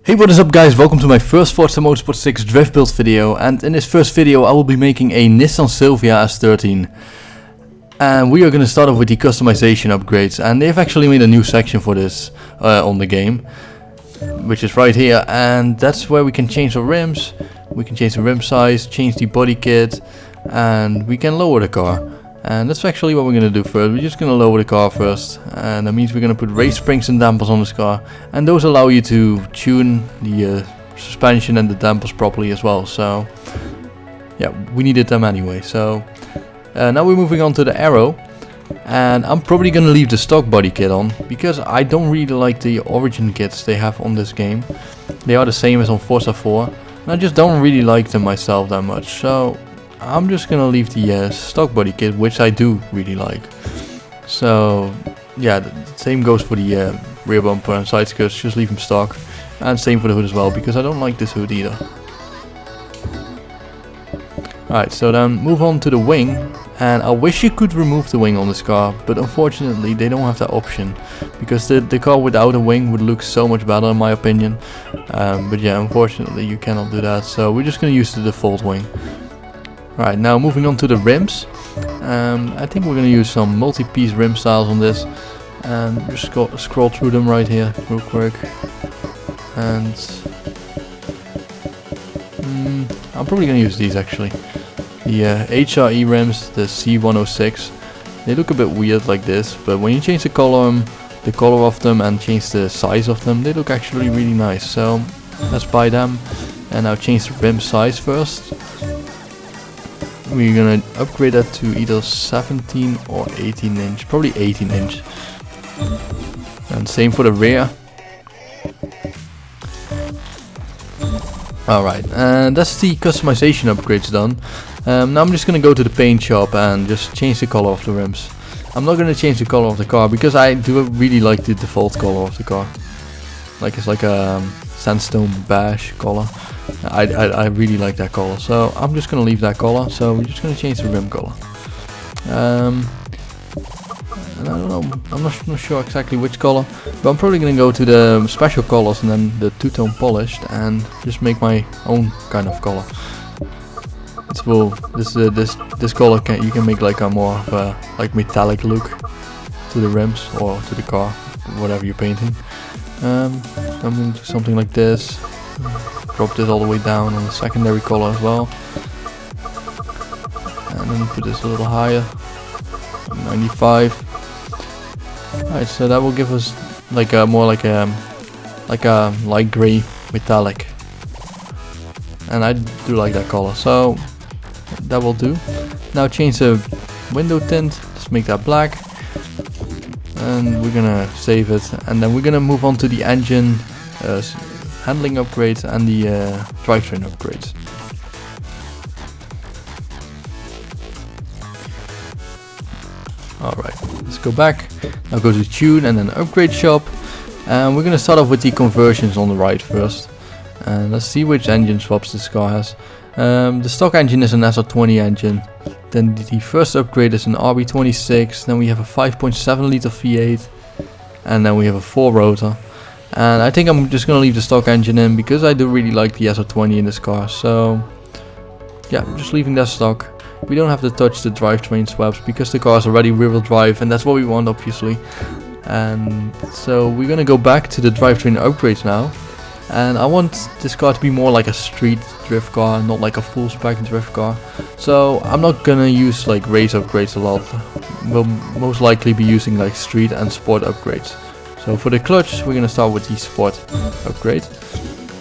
Hey, what is up guys, welcome to my first Forza Motorsport 6 drift build video, and in this first video I will be making a Nissan Silvia S13. And we are going to start off with the customization upgrades, and they've actually made a new section for this on the game, which is right here, and that's where we can change the rims, we can change the rim size, change the body kit, and we can lower the car. And that's actually what we're going to do first. We're just going to lower the car first, and that means we're going to put race springs and dampers on this car, and those allow you to tune the suspension and the dampers properly as well. So yeah, we needed them anyway. So now we're moving on to the aero, and I'm probably going to leave the stock body kit on because I don't really like the origin kits they have on this game. They are the same as on Forza 4, and I just don't really like them myself that much. So I'm just gonna leave the stock body kit, which I do really like. So yeah, the same goes for the rear bumper and side skirts, just leave them stock. And same for the hood as well, because I don't like this hood either. Alright, so then move on to the wing. And I wish you could remove the wing on this car, but unfortunately they don't have that option. Because the car without a wing would look so much better in my opinion. But yeah, unfortunately you cannot do that, so we're just gonna use the default wing. Right, now moving on to the rims. I think we're going to use some multi-piece rim styles on this, and just scroll through them right here real quick. And I'm probably going to use these actually. The HRE rims, the C106. They look a bit weird like this, but when you change the color of them and change the size of them, they look actually really nice. So let's buy them, and now change the rim size first. We're gonna upgrade that to either 17 or 18 inch, probably 18 inch. And same for the rear. Alright, and that's the customization upgrades done. Now I'm just gonna go to the paint shop and just change the color of the rims. I'm not gonna change the color of the car because I do really like the default color of the car. Like it's like a sandstone beige color. I really like that color, so I'm just gonna leave that color. So we're just gonna change the rim color. And I don't know, I'm not sure exactly which color, but I'm probably gonna go to the special colors and then the two-tone polished and just make my own kind of color. It's cool. This color you can make like a more of a like metallic look to the rims or to the car, whatever you're painting. I'm gonna do something like this. Drop this all the way down on the secondary color as well, and then put this a little higher, 95. Alright, so that will give us like a more like a light gray metallic, and I do like that color, so that will do. Now change the window tint, let's make that black, and we're gonna save it, and then we're gonna move on to the engine handling upgrades and the drivetrain upgrades. Alright, let's go back. Now go to tune and then upgrade shop. And we're gonna start off with the conversions on the right first. And let's see which engine swaps this car has. The stock engine is an SR20 engine. Then the first upgrade is an RB26. Then we have a 5.7 liter V8. And then we have a 4 rotor. And I think I'm just gonna leave the stock engine in because I do really like the SR20 in this car. So yeah, I'm just leaving that stock. We don't have to touch the drivetrain swaps because the car is already rear-wheel drive, and that's what we want obviously. And so we're gonna go back to the drivetrain upgrades now. And I want this car to be more like a street drift car, not like a full spec drift car. So I'm not gonna use like race upgrades a lot. We'll most likely be using like street and sport upgrades. So for the clutch, we're gonna start with the sport upgrade.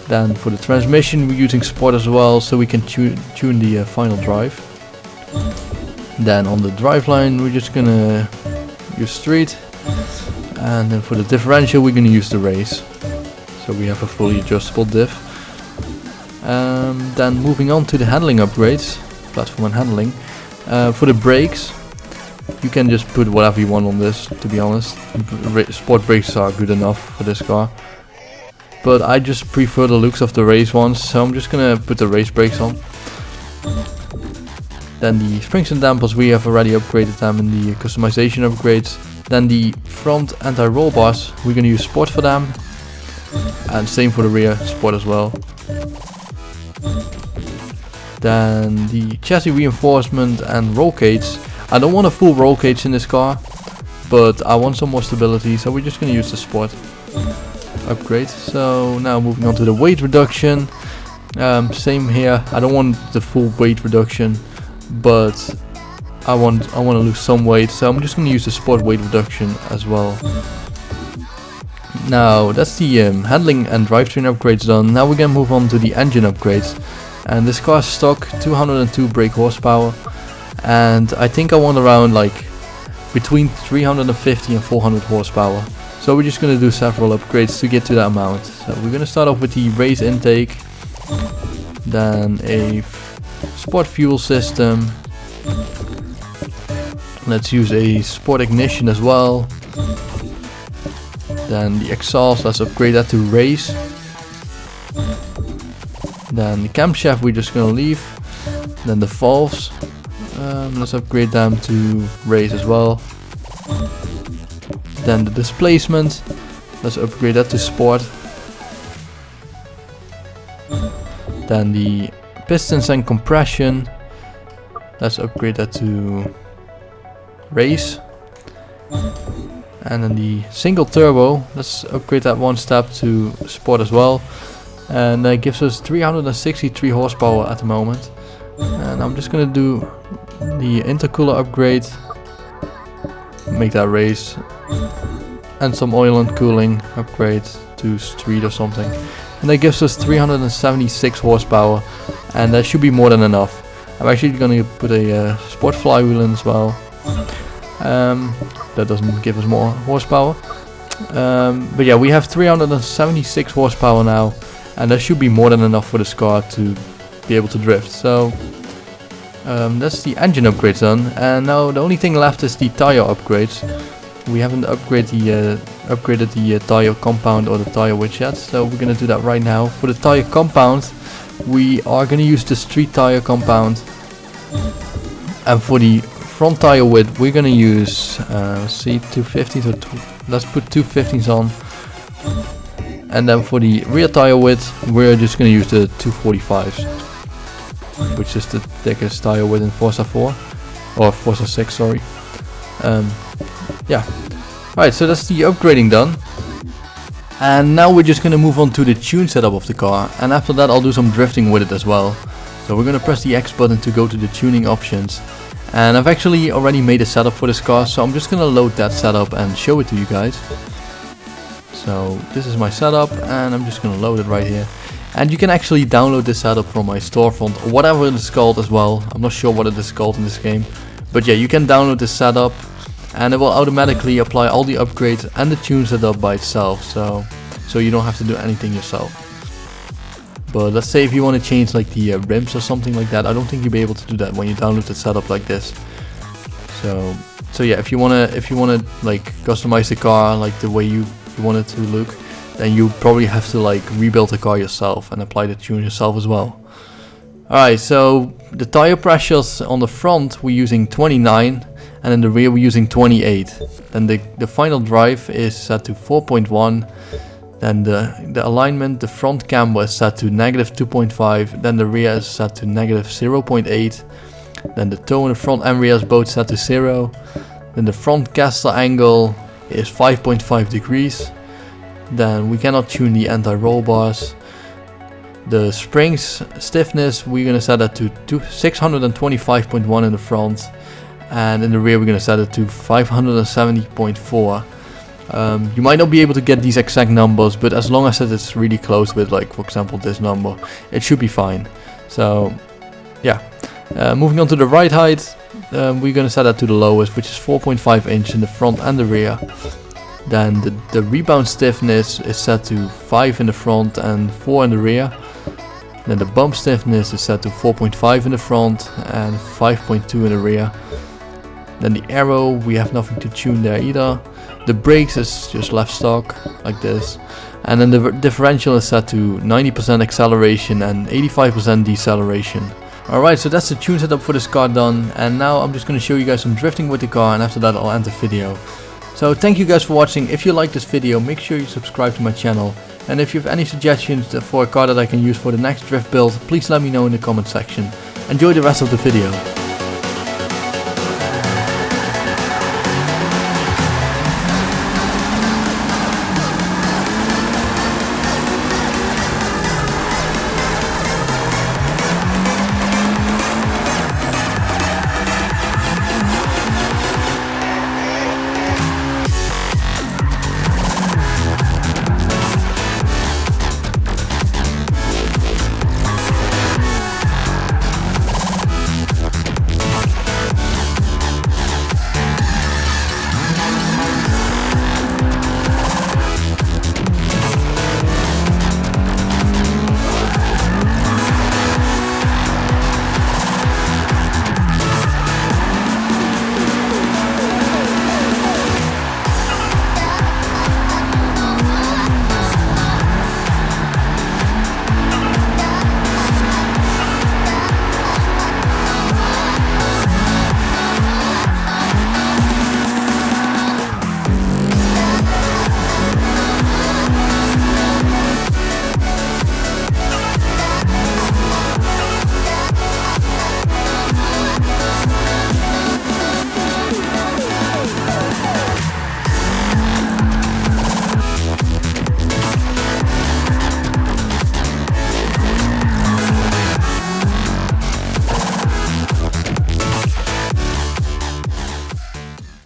Then for the transmission, we're using sport as well, so we can tune the final drive. Then on the driveline, we're just gonna use street. And then for the differential, we're gonna use the race. So we have a fully adjustable diff. Then moving on to the handling upgrades, platform and handling. For the brakes, you can just put whatever you want on this, to be honest. Sport brakes are good enough for this car. But I just prefer the looks of the race ones, so I'm just gonna put the race brakes on. Then the springs and dampers, we have already upgraded them in the customization upgrades. Then the front anti-roll bars, we're gonna use sport for them. and same for the rear, sport as well. Then the chassis reinforcement and roll cage. I don't want a full roll cage in this car, but I want some more stability, so we're just going to use the sport upgrade. So now moving on to the weight reduction. Same here. I don't want the full weight reduction, but I want to lose some weight, so I'm just going to use the sport weight reduction as well. Now that's the handling and drivetrain upgrades done. Now we're going to move on to the engine upgrades. And this car is stock 202 brake horsepower, and I think I want around like between 350 and 400 horsepower. So we're just going to do several upgrades to get to that amount. So we're going to start off with the race intake, then a sport fuel system. Let's use a sport ignition as well. Then the exhaust, let's upgrade that to race. Then the camshaft we're just gonna leave. Then the valves, let's upgrade them to race as well. Then the displacement, let's upgrade that to sport. Then the pistons and compression, let's upgrade that to race. And then the single turbo, let's upgrade that one step to sport as well. And that gives us 363 horsepower at the moment. And I'm just gonna do the intercooler upgrade, make that race, and some oil and cooling upgrade to street or something. And that gives us 376 horsepower, and that should be more than enough. I'm actually gonna put a sport flywheel in as well. That doesn't give us more horsepower. But yeah, we have 376 horsepower now. And that should be more than enough for this car to be able to drift. So that's the engine upgrades done. And now the only thing left is the tire upgrades. We haven't upgraded the tire compound or the tire width yet. So we're going to do that right now. For the tire compound, we are going to use the street tire compound. And for the front tire width, we're going to use, let's see, 250. So let's put 215s on. And then for the rear tire width, we're just going to use the 245s, which is the thickest tire width in Forza 4 or Forza 6, sorry. Yeah, right, so that's the upgrading done. And now we're just going to move on to the tune setup of the car, and after that I'll do some drifting with it as well. So we're going to press the X button to go to the tuning options. And I've actually already made a setup for this car, so I'm just going to load that setup and show it to you guys. So this is my setup, and I'm just gonna load it right here. And you can actually download this setup from my storefront, or whatever it is called as well. I'm not sure what it is called in this game, but yeah, you can download this setup, and it will automatically apply all the upgrades and the tune setup by itself. So you don't have to do anything yourself. But let's say if you want to change like the rims or something like that, I don't think you'll be able to do that when you download the setup like this. So yeah, if you wanna like customize the car like the way you want it to look, then you probably have to like rebuild the car yourself and apply the tune yourself as well. Alright, so the tire pressures on the front we're using 29, and in the rear we're using 28. Then the final drive is set to 4.1. Then the alignment, the front camber is set to -2.5. Then the rear is set to -0.8. Then the toe in the front and rear is both set to 0. Then the front caster angle is 5.5 degrees. Then we cannot tune the anti-roll bars. The springs stiffness, we're gonna set that to 625.1 in the front, and in the rear we're gonna set it to 570.4. You might not be able to get these exact numbers, but as long as it's really close with, like, for example, this number, it should be fine. So yeah, moving on to the ride height, we're gonna set that to the lowest, which is 4.5 inch in the front and the rear. Then the rebound stiffness is set to 5 in the front and 4 in the rear. Then the bump stiffness is set to 4.5 in the front and 5.2 in the rear. Then the arrow, we have nothing to tune there either. The brakes is just left stock like this. And then the differential is set to 90% acceleration and 85% deceleration. Alright, so that's the tune setup for this car done. And now I'm just going to show you guys some drifting with the car, and after that I'll end the video. So thank you guys for watching. If you like this video, make sure you subscribe to my channel. And if you have any suggestions for a car that I can use for the next drift build, please let me know in the comment section. Enjoy the rest of the video.